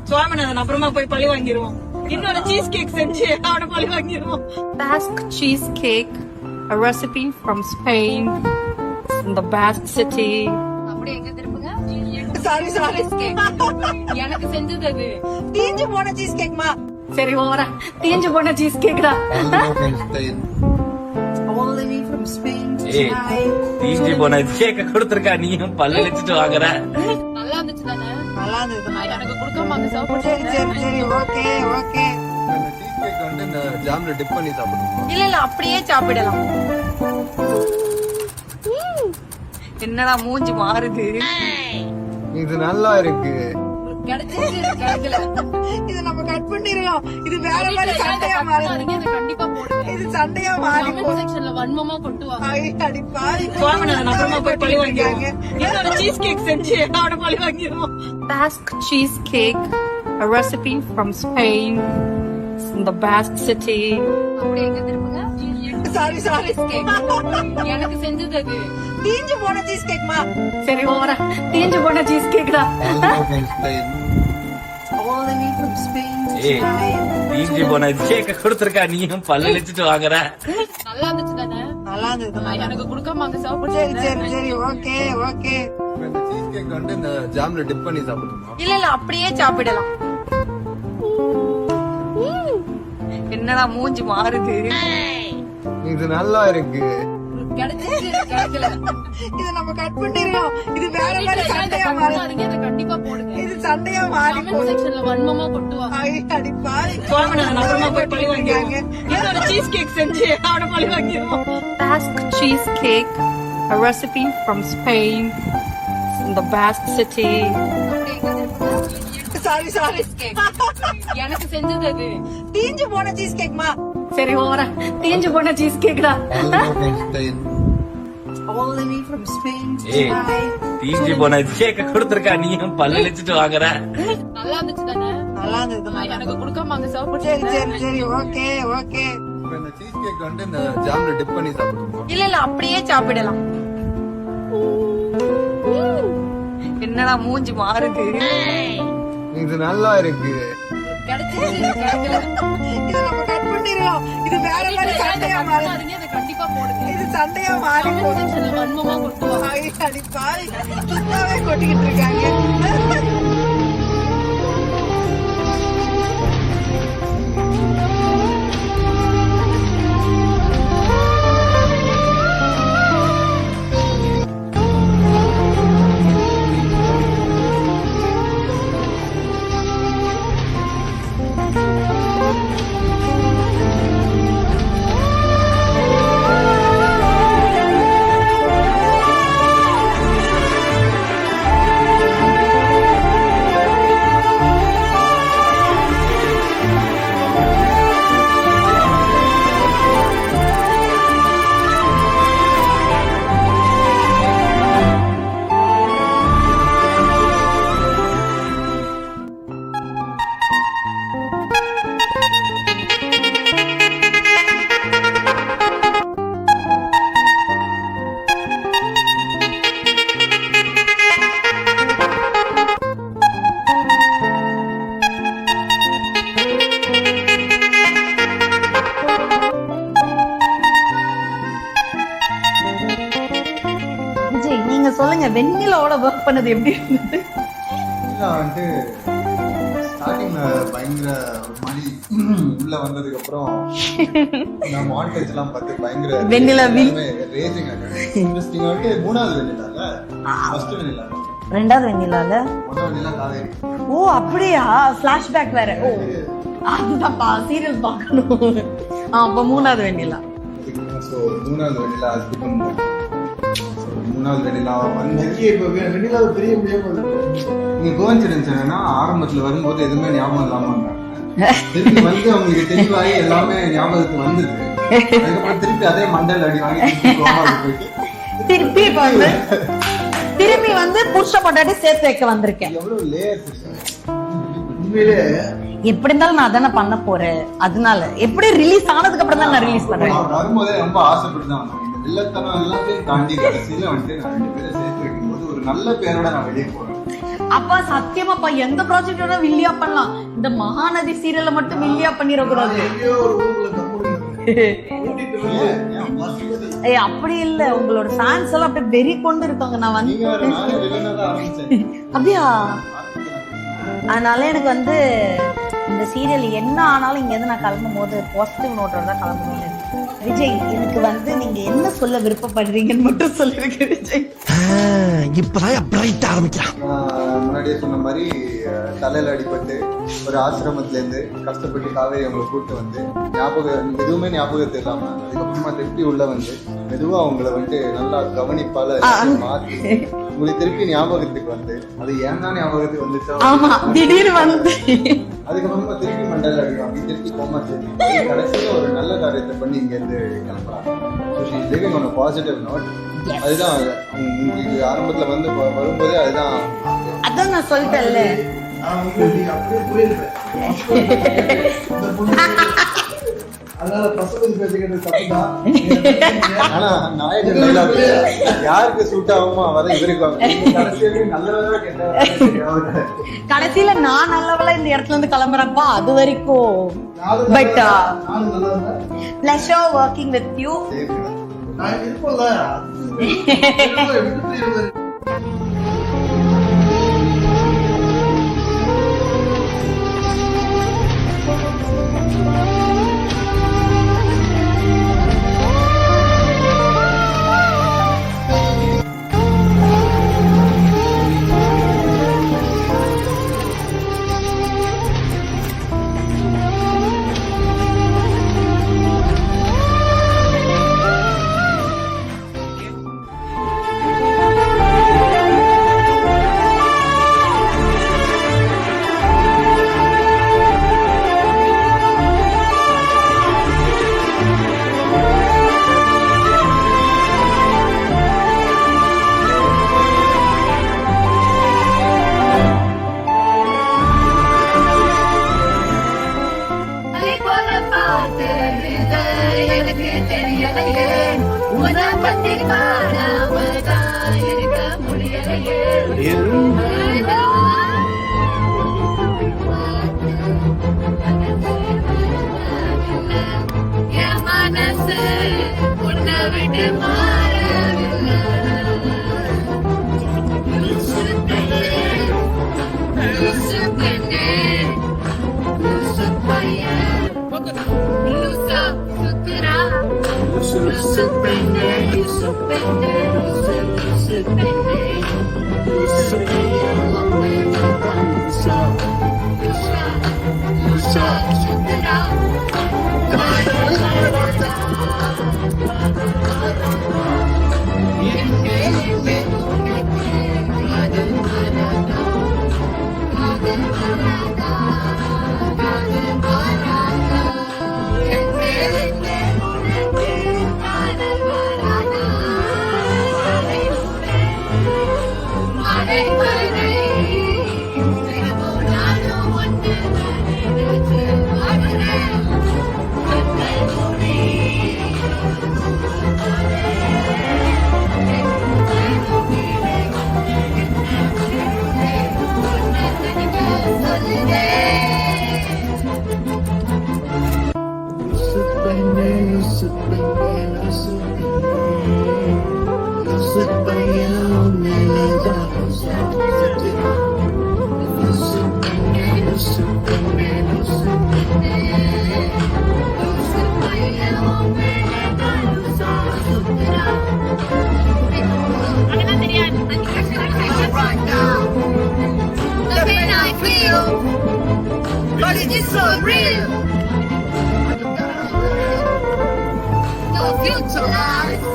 சுவாமிநாதன் அப்புறமா போய் பழி வாங்கிடுவோம். இன்னொரு சீஸ் கேக் செஞ்சு அவனை பழி வாங்கிடுவோம். Basque cheesecake, a recipe from Spain, in the Basque city. அப்படியே எங்க திருப்புங்க. சாரி சாரி எனக்கு செஞ்சது அது தீஞ்சு போன சீஸ் கேக்மா. சரி ஓவரா தீஞ்சு போன சீஸ் கேக் தான். All the way from Spain to ஏய், Chennai. தீஞ்சி போன கேக்க கொடுத்திருக்கா, நீயும் பல்ல வச்சுட்டு வாங்குற. நல்லா இருந்துச்சு தானே? நல்லா இருந்தது. எனக்கு கொடுக்காம அந்த சாப்பிட்டு சரி சரி சரி ஓகே ஓகே. இந்த சீஸ் கேக் வந்து இந்த ஜாம்ல டிப் பண்ணி சாப்பிடுவோம். இல்ல அப்படியே சாப்பிடலாம். என்னடா மூஞ்சி மாறுது. இது நல்லா இருக்கு. கிடைச்சிச்சு கிடைக்கல. இது நம்ம கட் பண்ணிருக்கோம். இது வேற மாதிரி சண்டையா மாறி. கண்டிப்பா போடுங்க. இது சண்டையா மாறி கமெண்ட் செக்ஷன்ல வன்மமா கொட்டுவாங்க. அடி பாவி. சுவாமிநாதன் அப்புறமா போய் பழி வாங்கிடுவாங்க. இன்னொரு சீஸ் கேக் செஞ்சு அவனை பழி வாங்கிடுவோம். Basque cheesecake, a recipe from Spain, in the Basque city. அப்படியே எங்க திருப்புங்க. சாரி சாரி எனக்கு செஞ்சது அது தீஞ்சு போன சீஸ் கேக்மா. சரி ஓவரா தீஞ்சு போன சீஸ் கேக் தான். All the way from Spain to ஏய், Chennai. தீஞ்சி போன கேக்க கொடுத்திருக்கா, நீயும் பல்ல வச்சுட்டு வாங்குற. நல்லா இருந்துச்சு தானே? நல்லா இருந்தது. எனக்கு கொடுக்காம அந்த சாப்பிட்டு சரி சரி சரி ஓகே ஓகே. இந்த சீஸ் கேக் வந்து இந்த ஜாம்ல டிப் பண்ணி சாப்பிடுவோம். இல்ல அப்படியே சாப்பிடலாம். என்னடா மூஞ்சி மாறுது. இது நல்லா இருக்கு. கிடைச்சிச்சு கிடைக்கல. இது நம்ம கட் பண்ணிருக்கோம். இது வேற மாதிரி சண்டையா மாறி. கண்டிப்பா போடுங்க. இது சண்டையா மாறி கமெண்ட் செக்ஷன்ல வன்மமா கொட்டுவாங்க. அடி பாவி. சுவாமிநாதன் அப்புறமா போய் பழி வாங்கிடுவாங்க. இன்னொரு சீஸ் கேக் செஞ்சு அவனை பழி வாங்கிடுவோம். Basque cheesecake, a recipe from Spain, in the Basque city. அப்படியே எங்க திருப்புங்க. சாரி சாரி எனக்கு செஞ்சது அது தீஞ்சு போன சீஸ் கேக்மா. சரி ஓவரா தீஞ்சு போன சீஸ் கேக் தான். All the way from Spain to ஏய், Chennai. தீஞ்சி போன கேக்க கொடுத்திருக்கா, நீயும் பல்ல வச்சுட்டு வாங்குற. நல்லா இருந்துச்சு தானே? நல்லா இருந்தது. எனக்கு கொடுக்காம அந்த சாப்பிட்டு சரி சரி சரி ஓகே ஓகே. இந்த சீஸ் கேக் வந்து இந்த ஜாம்ல டிப் பண்ணி சாப்பிடுவோம். இல்ல அப்படியே சாப்பிடலாம். என்னடா மூஞ்சி மாறுது. இது நல்லா இருக்கு. கிடைச்சிச்சு கிடைக்கல. இது நம்ம கட் பண்ணிருக்கோம். இது வேற மாதிரி சண்டையா மாறி. கண்டிப்பா போடுங்க. இது சண்டையா மாறி. கமெண்ட் செக்ஷன்ல வன்மமா கொட்டுவாங்க. அடி பாவி. சும்மாவே கொட்டிக்கிட்டு இருக்காங்க. விஜய் நீங்க சொல்லுங்க, வெண்ணிலாவோட ஒர்க் பண்ணது எப்படி இருந்தது? வந்து ஸ்டார்டிங்ல பயங்கர ஒரு மாதிரி உள்ள வந்ததுக்கு அப்புறம் நான் மாண்டேஜ் எல்லாம் பார்த்து பயங்கர வெண்ணிலா ரேசிங் இன்ட்ரெஸ்டிங் வந்து மூணாவது வெண்ணிலால ஃபர்ஸ்ட் வெண்ணிலா ரெண்டாவது வெண்ணிலால. முதல் வெண்ணிலா காவேரி. ஓ அப்படியா? பிளாஷ்பேக் வேற. ஓ அதுதான்ப்பா சீரியல் பார்க்கணும். அப்ப மூணாவது வெண்ணிலா. ஸோ மூணாவது வெண்ணிலா ஹஸ்பண்ட் மூணாவது வெண்ணிலா வந்து இப்போ வெண்ணிலா பெரிய முடியாம நீங்க கோயின்சிடன்ஸ் என்னன்னா ஆரம்பத்துல வரும்போது எதுவுமே ஞாபகம் இல்லாம வந்தாங்க. திருப்பி வந்து அவங்களுக்கு தெளிவாகி எல்லாமே ஞாபகத்துக்கு வந்தது. அதுக்கப்புறம் திருப்பி அதே மண்டல் அடி வாங்கி போயிட்டு திருப்பி இப்ப வந்து திரும்பி வந்து புருஷ பொண்டாட்டி சேர்த்து வைக்க வந்திருக்கேன். எவ்வளவு லேயர்ஸ் உண்மையிலே எப்படி இருந்தாலும் நான் அதானே பண்ண போறேன். அதனால எப்படி ரிலீஸ் ஆனதுக்கு அப்புறம் தான் நான் ரிலீஸ் பண்றேன். நான் வரும்போதே ரொம்ப ஆசைப்பட்டு தான் வந்தேன். இந்த வில்லத்தனம் எல்லாத்தையும் தாண்டி கடைசியில வந்துட்டு நான் 2 பேரை சேர்த்து வைக்கும்போது ஒரு நல்ல பேரோட நான் வெளியே போறேன். அப்பா சத்தியமாப்பா எந்த ப்ராஜெக்ட் வேணா வில்லியா பண்ணலாம், இந்த மகாநதி சீரியல்ல மட்டும் வில்லியா பண்ணிடக்கூடாது. எங்கேயோ ஒரு ஊர்ல கூட்டிட்டு வரல. ஏன் பசிக்குது? ஏய் அப்படி இல்ல, உங்களோட ஃபேன்ஸ் எல்லாம் அப்படியே வெறி கொண்டு இருக்காங்க. நான் வந்து நீங்க வேற நானே வில்லனா தான் ஆரம்பிச்சேன். அப்படியா? அதனால எனக்கு வந்து இந்த சீரியல் என்ன ஆனாலும் இங்க இருந்து நான் கிளம்பும் போது பாசிட்டிவ் நோட்டோட தான் கிளம்பணும். விஜய் எனக்கு வந்து நீங்க என்ன சொல்ல விருப்பப்படுறீங்கன்னு மட்டும் சொல்லிருக்கேன் விஜய். இப்பதான் பிரைட் ஆரம்பிக்கிறான். முன்னாடியே சொன்ன மாதிரி தலையில அடிபட்டு ஒரு ஆசிரமத்துல இருந்து கஷ்டப்பட்டு காவேரி அவங்களை கூப்பிட்டு வந்து ஞாபகம் எதுவுமே ஞாபகத்தை இல்லாம அதுக்கப்புறமா திருப்பி உள்ள வந்து மெதுவா அவங்கள வந்துட்டு நல்லா கவனிப்பால மாத்தி உங்களுக்கு திருப்பி ஞாபகத்துக்கு வந்து அது ஏன் தான் ஞாபகத்துக்கு வந்துச்சோ ஆமா திடீர்னு வந்து அதுக்கப்புறமா திருப்பி மண்டல அடிவாங்க, திருப்பி கோமா சரி கடைசியில ஒரு நல்ல காரியத்தை பண்ணி இங்க இருந்து கிளம்புறாங்க. Living on positive note. அதுதான் உங்களுக்கு ஆரம்பத்துல வந்து வரும்போதே அதுதான் அதான் நான் சொல்லிட்டேன்ல. ஆனா நாயகன் டைலாக் யாருக்கு சூட் ஆகுமோ அவரை இவருக்கு கடைசியில நான் நல்லவளா இந்த இடத்துல இருந்து கிளம்புறப்பா அது வரைக்கும் but pleasure working with you. But it is so real. No future lies.